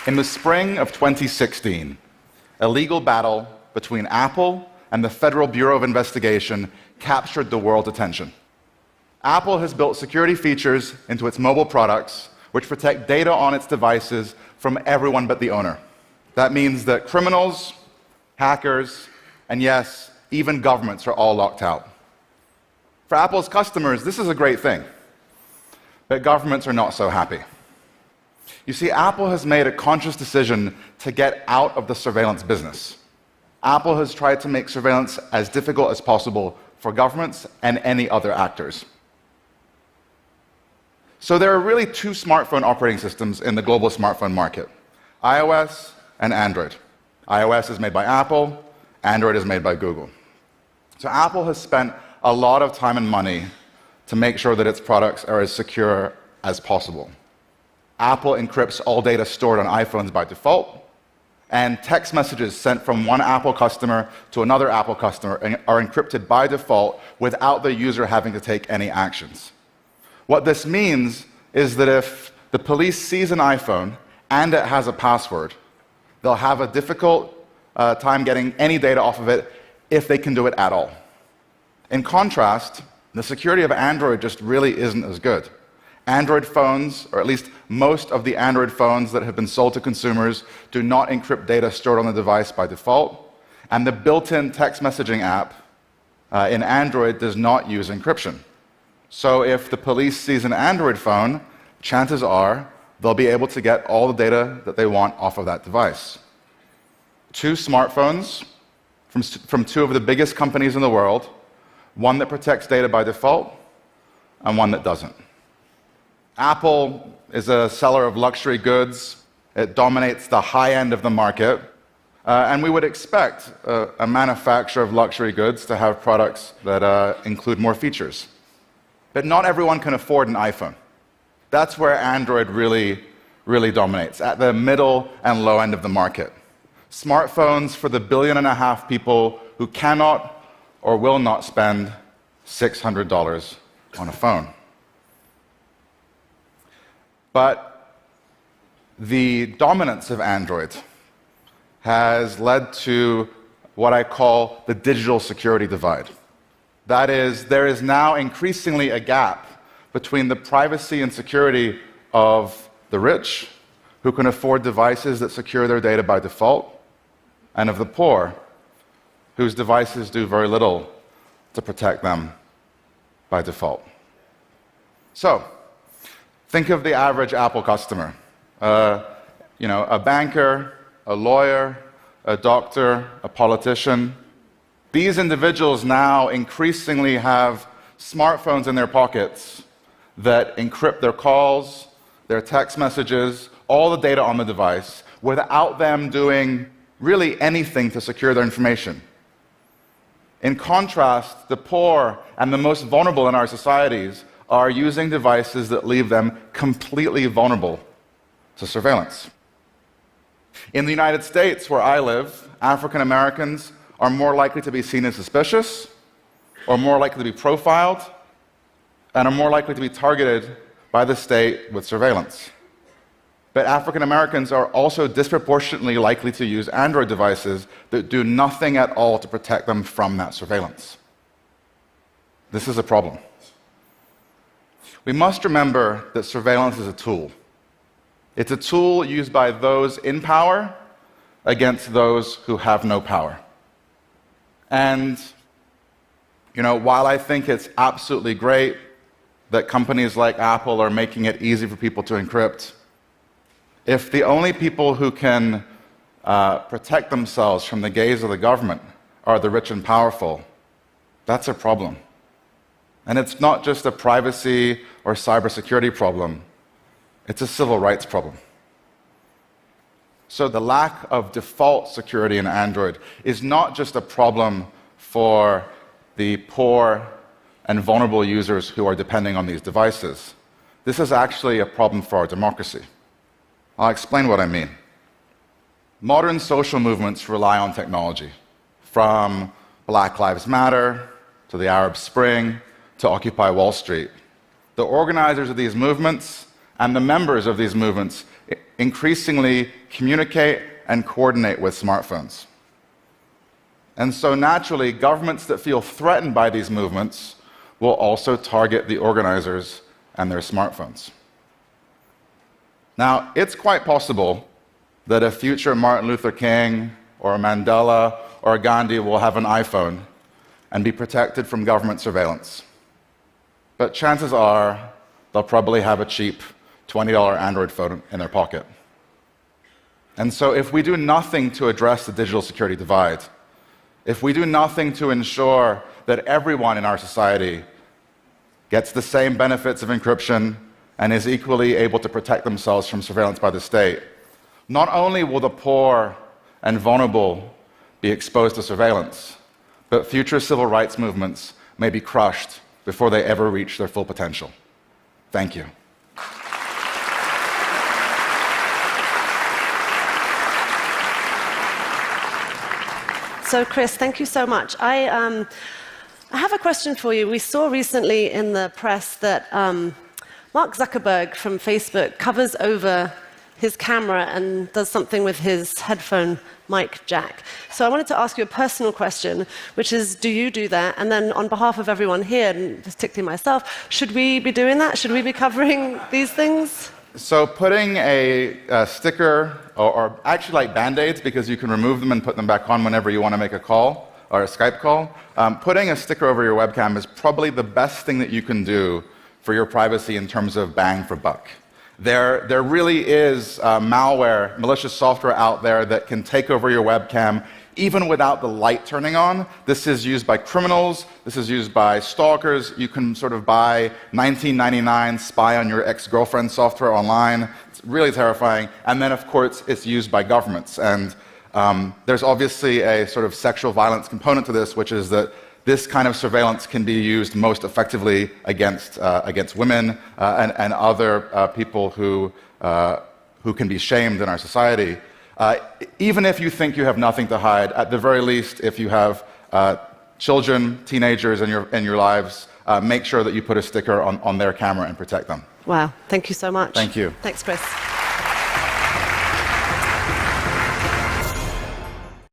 In the spring of 2016, a legal battle between Apple and the Federal Bureau of Investigation captured the world's attention. Apple has built security features into its mobile products which protect data on its devices from everyone but the owner. That means that criminals, hackers, and yes, even governments are all locked out. For Apple's customers, this is a great thing, but governments are not so happy. You see, Apple has made a conscious decision to get out of the surveillance business. Apple has tried to make surveillance as difficult as possible for governments and any other actors. So there are really two smartphone operating systems in the global smartphone market, iOS and Android. iOS is made by Apple, Android is made by Google. So Apple has spent a lot of time and money to make sure that its products are as secure as possible. Apple encrypts all data stored on iPhones by default, and text messages sent from one Apple customer to another Apple customer are encrypted by default without the user having to take any actions. What this means is that if the police sees an iPhone and it has a password, they'll have a difficult time getting any data off of it if they can do it at all. In contrast, the security of Android just really isn't as good. Android phones, or at least most of the Android phones that have been sold to consumers, do not encrypt data stored on the device by default, and the built-in text messaging app in Android does not use encryption. So if the police sees an Android phone, chances are they'll be able to get all the data that they want off of that device. Two smartphones from two of the biggest companies in the world, one that protects data by default and one that doesn't. Apple is a seller of luxury goods. It dominates the high end of the market. And we would expect a manufacturer of luxury goods to have products that include more features. But not everyone can afford an iPhone. That's where Android really dominates, at the middle and low end of the market. Smartphones for the 1.5 billion people who cannot or will not spend $600 on a phone. But the dominance of Android has led to what I call the digital security divide. That is, there is now increasingly a gap between the privacy and security of the rich, who can afford devices that secure their data by default, and of the poor, whose devices do very little to protect them by default. So, think of the average Apple customer. A banker, a lawyer, a doctor, a politician. These individuals now increasingly have smartphones in their pockets that encrypt their calls, their text messages, all the data on the device, without them doing really anything to secure their information. In contrast, the poor and the most vulnerable in our societies are using devices that leave them completely vulnerable to surveillance. In the United States, where I live, African Americans are more likely to be seen as suspicious, or more likely to be profiled, and are more likely to be targeted by the state with surveillance. But African Americans are also disproportionately likely to use Android devices that do nothing at all to protect them from that surveillance. This is a problem. We must remember that surveillance is a tool. It's a tool used by those in power against those who have no power. And, while I think it's absolutely great that companies like Apple are making it easy for people to encrypt, if the only people who can protect themselves from the gaze of the government are the rich and powerful, that's a problem. And it's not just a privacy or cybersecurity problem, it's a civil rights problem. So the lack of default security in Android is not just a problem for the poor and vulnerable users who are depending on these devices. This is actually a problem for our democracy. I'll explain what I mean. Modern social movements rely on technology, from Black Lives Matter to the Arab Spring to Occupy Wall Street. The organizers of these movements and the members of these movements increasingly communicate and coordinate with smartphones. And so naturally, governments that feel threatened by these movements will also target the organizers and their smartphones. Now, it's quite possible that a future Martin Luther King or a Mandela or a Gandhi will have an iPhone and be protected from government surveillance. But chances are they'll probably have a cheap $20 Android phone in their pocket. And so if we do nothing to address the digital security divide, if we do nothing to ensure that everyone in our society gets the same benefits of encryption and is equally able to protect themselves from surveillance by the state, not only will the poor and vulnerable be exposed to surveillance, but future civil rights movements may be crushed before they ever reach their full potential. Thank you. So, Chris, thank you so much. I have a question for you. We saw recently in the press that Mark Zuckerberg from Facebook covers over his camera and does something with his headphone mic jack. So I wanted to ask you a personal question, which is, do you do that? And then on behalf of everyone here, and particularly myself, should we be doing that? Should we be covering these things? So putting a sticker, or actually like Band-Aids, because you can remove them and put them back on whenever you want to make a call, or a Skype call, putting a sticker over your webcam is probably the best thing that you can do for your privacy in terms of bang for buck. There really is malware, malicious software out there that can take over your webcam even without the light turning on. This is used by criminals, this is used by stalkers. You can sort of buy 1999 spy on your ex-girlfriend software online. It's really terrifying. And then, of course, it's used by governments. And there's obviously a sort of sexual violence component to this, which is that this kind of surveillance can be used most effectively against women and other people who can be shamed in our society. Even if you think you have nothing to hide, at the very least, if you have children, teenagers in your lives, make sure that you put a sticker on their camera and protect them. Wow, thank you so much. Thank you. Thanks, Chris.